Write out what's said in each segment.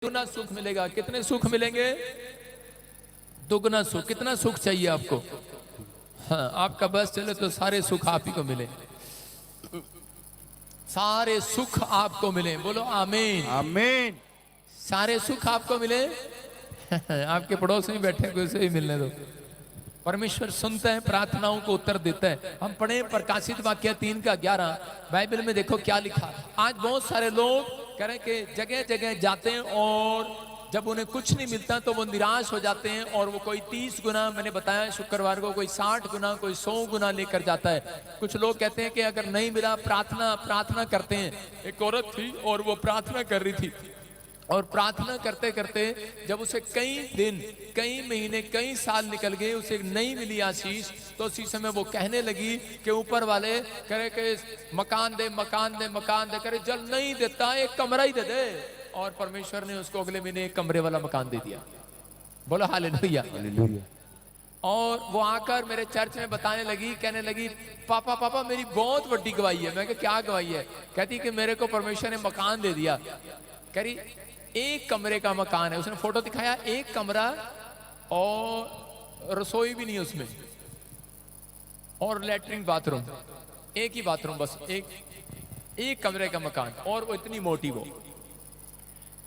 दुगना सुख मिलेगा। कितने सुख मिलेंगे? दुगना सुख। कितना सुख चाहिए आपको? हाँ, आपका बस चले तो सारे सुख आप ही को मिले, सारे सुख आपको मिले। बोलो आमीन। आमीन। सारे सुख आपको मिले। आपके पड़ोस में बैठे कोई से भी मिलने दो। परमेश्वर सुनता है, प्रार्थनाओं को उत्तर देता है। हम पढ़े प्रकाशित वाक्य 3:11। बाइबल में देखो क्या लिखा। आज बहुत सारे लोग कह रहे हैं कि जगह जगह जाते हैं और जब उन्हें कुछ नहीं मिलता तो वो निराश हो जाते हैं और वो कोई 30 गुना, मैंने बताया शुक्रवार को, कोई 60 गुना, कोई 100 गुना लेकर जाता है। कुछ लोग कहते हैं कि अगर नहीं मिला, प्रार्थना करते हैं। एक औरत थी और वो प्रार्थना कर रही थी और प्रार्थना करते करते जब उसे कई दिन, कई महीने, कई साल निकल गए, उसे नहीं मिली आशीष, तो उसी समय वो कहने लगी कि ऊपर वाले करे कि मकान दे, मकान दे, मकान दे। करे जल नहीं देता, एक कमरा ही दे दे। और परमेश्वर ने उसको अगले महीने एक कमरे वाला मकान दे दिया। बोलो हालेलुया। और वो आकर मेरे चर्च में बताने लगी, कहने लगी, पापा पापा मेरी बहुत बड़ी गवाही है। मैं कहा क्या गवाही है? कहती कि मेरे को परमेश्वर ने मकान दे दिया। कह रही एक कमरे का मकान है। उसने फोटो दिखाया, एक कमरा और रसोई भी नहीं उसमें, और लेटरिन बाथरूम, एक ही बाथरूम, बस एक कमरे का मकान, और वो इतनी मोटी वो।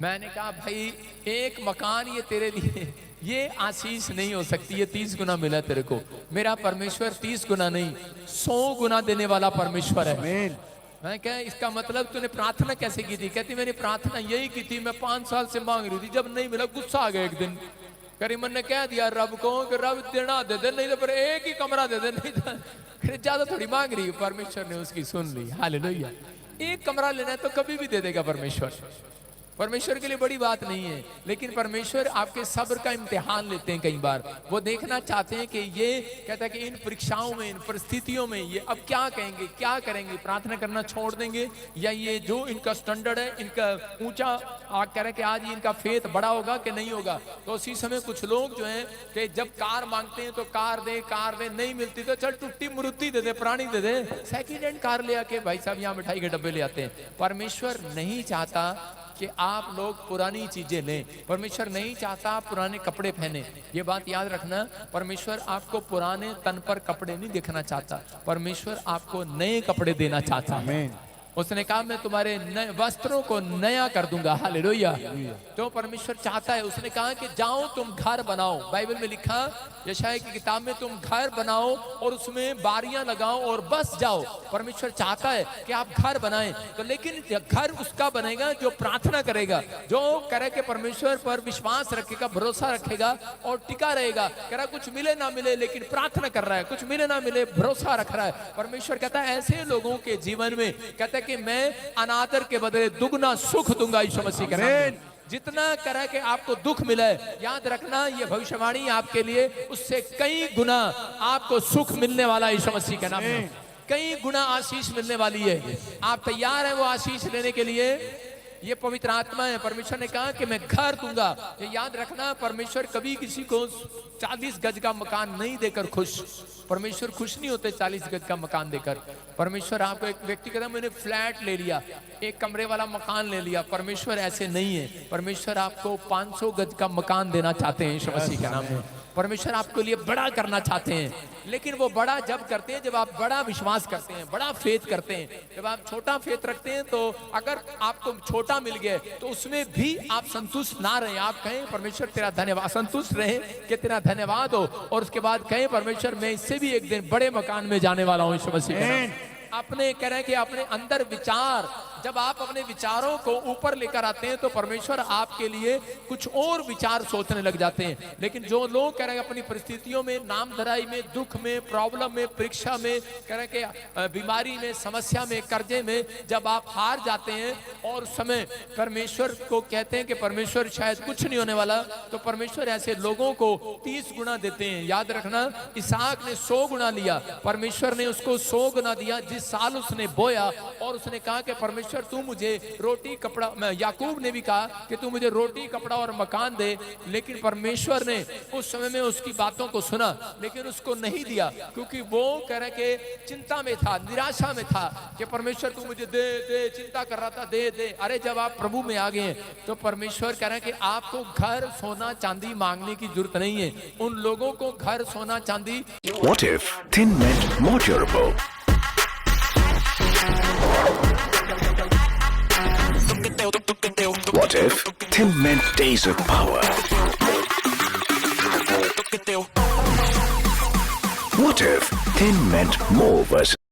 मैंने कहा भाई एक मकान ये तेरे लिए ये आशीष नहीं हो सकती, ये 30 गुना मिला तेरे को। मेरा परमेश्वर 30 गुना नहीं 100 गुना देने वाला परमेश्वर है। मैं क्या, इसका मतलब तूने प्रार्थना कैसे की थी? कहती मैंने प्रार्थना यही की थी, मैं 5 साल से मांग रही थी, जब नहीं मिला गुस्सा आ गया एक दिन। करीमन ने कह दिया रब को कि रब देना दे दे, नहीं तो पर एक ही कमरा दे दे, नहीं तो ज्यादा थोड़ी मांग रही। परमेश्वर ने उसकी सुन ली। हालेलुया। एक कमरा लेना है तो कभी भी दे देगा परमेश्वर। परमेश्वर के लिए बड़ी बात नहीं है, लेकिन परमेश्वर आपके सब्र का इम्तिहान लेते हैं। कई बार वो देखना चाहते हैं कि ये कहता है कि इन परीक्षाओं में, इन परिस्थितियों में ये अब क्या कहेंगे, क्या करेंगे, प्रार्थना करना छोड़ देंगे, या ये जो इनका स्टैंडर्ड है, इनका ऊंचा कह रहे हैं कि आज इनका फेथ बड़ा होगा कि नहीं होगा। तो उसी समय कुछ लोग जो है कि जब कार मांगते हैं तो कार दे, नहीं मिलती तो चल टूटी मुरुती दे दे, पुरानी दे दे, सेकेंड हैंड कार ले आके भाई साहब यहाँ मिठाई के डब्बे ले आते हैं। परमेश्वर नहीं चाहता कि आप लोग पुरानी चीजें लें। परमेश्वर नहीं चाहता आप पुराने कपड़े पहने। ये बात याद रखना, परमेश्वर आपको पुराने तन पर कपड़े नहीं देखना चाहता, परमेश्वर आपको नए कपड़े देना चाहता है। उसने कहा मैं तुम्हारे नए वस्त्रों को नया कर दूंगा। हालेलुया। तो परमेश्वर चाहता है। उसने कहा कि जाओ तुम घर बनाओ। बाइबल में लिखा, यशायाह की किताब में, तुम घर बनाओ और उसमें बारियां लगाओ और बस जाओ। परमेश्वर चाहता है कि आप घर बनाएं, तो लेकिन घर उसका बनेगा जो प्रार्थना करेगा, जो करे कि परमेश्वर पर विश्वास रखेगा, भरोसा रखेगा और टिका रहेगा। कह रहा कुछ मिले ना मिले लेकिन प्रार्थना कर रहा है, कुछ मिले ना मिले भरोसा रख रहा है। परमेश्वर कहता है ऐसे लोगों के जीवन में, कहता है कि मैं अनादर के बदले दुगना सुख दूंगा। यीशु मसीह के नाम में जितना करा कि आपको दुख मिला है, याद रखना ये भविष्यवाणी आपके लिए, उससे कई गुना आपको सुख मिलने वाला है। यीशु मसीह के नाम में कई गुना आशीष मिलने वाली है। आप तैयार हैं वो आशीष लेने के लिए? ये पवित्र आत्मा है। परमेश्वर ने कहा कि मैं घर दूंगा। ये याद रखना, परमेश्वर कभी किसी को 40 गज का मकान नहीं देकर खुश। परमेश्वर खुश नहीं होते 40 गज का मकान देकर। परमेश्वर आपको, एक व्यक्ति कहता मैंने फ्लैट ले लिया, एक कमरे वाला मकान ले लिया। परमेश्वर ऐसे नहीं है। परमेश्वर आपको 500 गज का मकान देना चाहते हैं यीशु मसीह के नाम में। परमेश्वर आपके लिए बड़ा करना चाहते हैं, लेकिन वो बड़ा जब करते हैं जब आप बड़ा विश्वास करते हैं, बड़ा फेथ करते हैं। जब आप छोटा फेथ रखते हैं तो अगर आपको छोटा मिल गया तो उसमें भी आप संतुष्ट ना रहे, आप कहें परमेश्वर तेरा धन्यवाद, संतुष्ट रहे कि तेरा धन्यवाद हो, और उसके बाद कहें परमेश्वर मैं इससे भी एक दिन बड़े मकान में जाने वाला हूँ यीशु मसीह के नाम में। अपने कह रहे हैं कि अपने अंदर विचार, जब आप अपने विचारों को ऊपर लेकर आते हैं तो परमेश्वर आपके लिए कुछ और विचार सोचने लग जाते हैं। लेकिन जो लोग कह रहे हैं अपनी परिस्थितियों में, नामधराई में, दुख में, प्रॉब्लम में, परीक्षा में, कह रहे हैं कि बीमारी में, समस्या में, कर्जे में, जब आप हार जाते हैं और समय परमेश्वर को कहते हैं कि परमेश्वर शायद कुछ नहीं होने वाला, तो परमेश्वर ऐसे लोगों को 30 गुना देते हैं। याद रखना, इसहाक ने 100 गुना लिया, परमेश्वर ने उसको 100 गुना दिया। जिस साल उसने बोया और उसने कहा कि परमेश्वर परमेश्वर तू मुझे रोटी कपड़ा, मैं याकूब ने भी कहा कि तू मुझे रोटी कपड़ा और मकान दे, लेकिन परमेश्वर ने उस समय में उसकी बातों को सुना लेकिन उसको नहीं दिया, क्योंकि वो कह रहे कि चिंता में था, निराशा में था कि परमेश्वर तू मुझे दे दे, चिंता कर रहा था दे दे। अरे जब आप प्रभु में आ गए हैं तो परमेश्वर कह रहे हैं कि आपको घर सोना चांदी मांगने की जरूरत नहीं है, उन लोगों को घर सोना चांदी। What if thin meant more durable? What if thin meant days of power? What if thin meant more versus